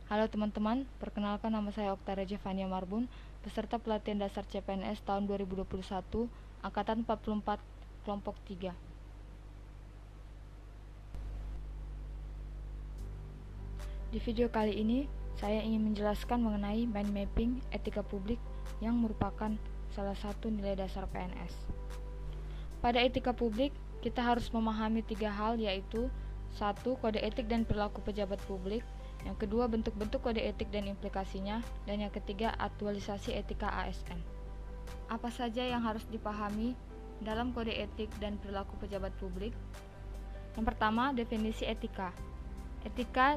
Halo teman-teman, perkenalkan nama saya Oktara Jevania Marbun, peserta pelatihan dasar CPNS tahun 2021, Angkatan 44, Kelompok 3. Di video kali ini, saya ingin menjelaskan mengenai mind mapping etika publik yang merupakan salah satu nilai dasar PNS. Pada etika publik, kita harus memahami 3 hal, yaitu 1. Kode etik dan perilaku pejabat publik, yang kedua bentuk-bentuk kode etik dan implikasinya, dan yang ketiga aktualisasi etika ASN. Apa saja yang harus dipahami dalam kode etik dan perilaku pejabat publik? Yang pertama, definisi etika. Etika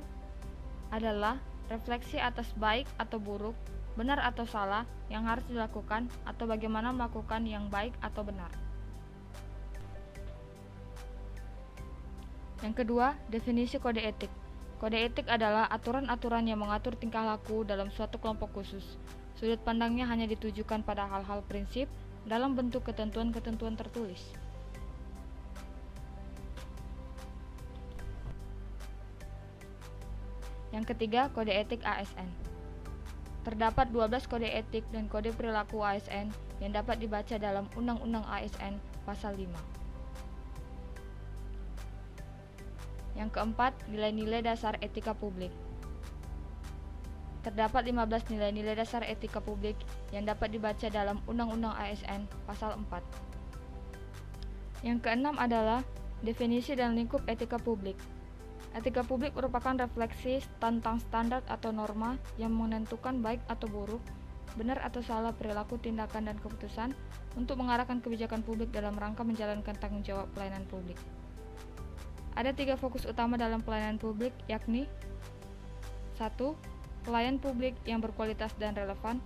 adalah refleksi atas baik atau buruk, benar atau salah yang harus dilakukan, atau bagaimana melakukan yang baik atau benar. Yang kedua, definisi kode etik. Kode etik adalah aturan-aturan yang mengatur tingkah laku dalam suatu kelompok khusus. Sudut pandangnya hanya ditujukan pada hal-hal prinsip dalam bentuk ketentuan-ketentuan tertulis. Yang ketiga, kode etik ASN. Terdapat 12 kode etik dan kode perilaku ASN yang dapat dibaca dalam Undang-Undang ASN Pasal 5. Yang keempat, nilai-nilai dasar etika publik. Terdapat 15 nilai-nilai dasar etika publik yang dapat dibaca dalam Undang-Undang ASN Pasal 4. Yang keenam adalah definisi dan lingkup etika publik. Etika publik merupakan refleksi tentang standar atau norma yang menentukan baik atau buruk, benar atau salah perilaku, tindakan, dan keputusan untuk mengarahkan kebijakan publik dalam rangka menjalankan tanggung jawab pelayanan publik. Ada 3 fokus utama dalam pelayanan publik, yakni 1. Pelayan publik yang berkualitas dan relevan.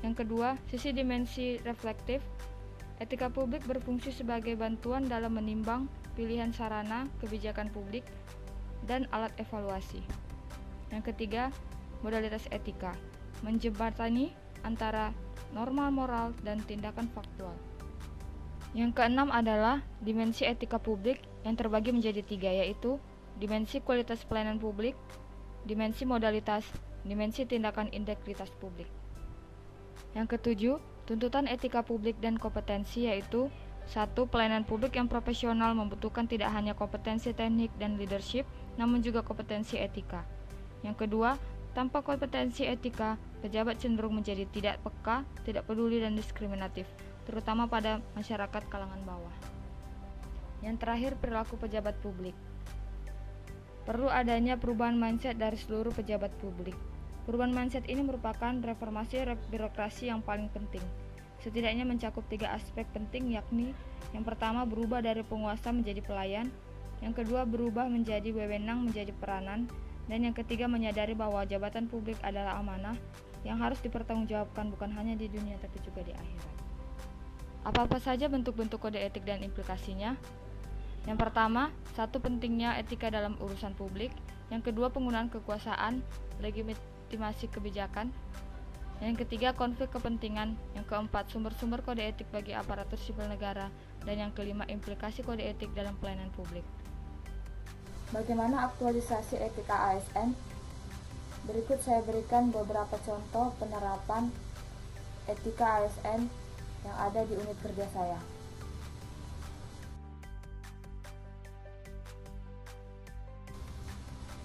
Yang kedua, sisi dimensi reflektif. Etika publik berfungsi sebagai bantuan dalam menimbang pilihan sarana kebijakan publik dan alat evaluasi. Yang ketiga, modalitas etika, menjembatani antara norma moral dan tindakan faktual. Yang keenam adalah dimensi etika publik yang terbagi menjadi 3, yaitu dimensi kualitas pelayanan publik, dimensi modalitas, dimensi tindakan integritas publik. Yang ketujuh, tuntutan etika publik dan kompetensi, yaitu 1. Pelayanan publik yang profesional membutuhkan tidak hanya kompetensi teknik dan leadership, namun juga kompetensi etika. Yang kedua, tanpa kompetensi etika, pejabat cenderung menjadi tidak peka, tidak peduli, dan diskriminatif, terutama pada masyarakat kalangan bawah. Yang terakhir, perilaku pejabat publik. Perlu adanya perubahan mindset dari seluruh pejabat publik. Perubahan mindset ini merupakan reformasi birokrasi yang paling penting. Setidaknya mencakup 3 aspek penting, yakni yang pertama, berubah dari penguasa menjadi pelayan, yang kedua, berubah menjadi wewenang menjadi peranan, dan yang ketiga, menyadari bahwa jabatan publik adalah amanah yang harus dipertanggungjawabkan bukan hanya di dunia tapi juga di akhirat. Apa-apa saja bentuk-bentuk kode etik dan implikasinya? Yang pertama, 1. Pentingnya etika dalam urusan publik. Yang kedua, penggunaan kekuasaan, legitimasi kebijakan. Yang ketiga, konflik kepentingan. Yang keempat, sumber-sumber kode etik bagi aparatur sipil negara. Dan yang kelima, implikasi kode etik dalam pelayanan publik. Bagaimana aktualisasi etika ASN? Berikut saya berikan beberapa contoh penerapan etika ASN yang ada di unit kerja saya.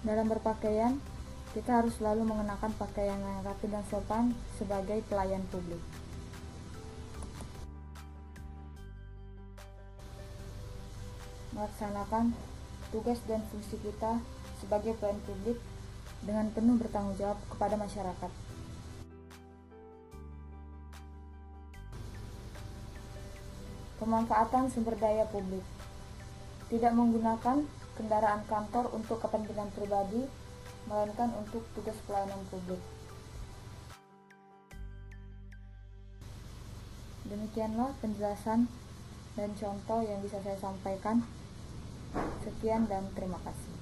Dalam berpakaian, kita harus selalu mengenakan pakaian yang rapi dan sopan sebagai pelayan publik. Melaksanakan tugas dan fungsi kita sebagai pelayan publik dengan penuh bertanggung jawab kepada masyarakat. Pemanfaatan sumber daya publik. Tidak menggunakan kendaraan kantor untuk kepentingan pribadi, melainkan untuk tugas pelayanan publik. Demikianlah penjelasan dan contoh yang bisa saya sampaikan. Sekian dan terima kasih.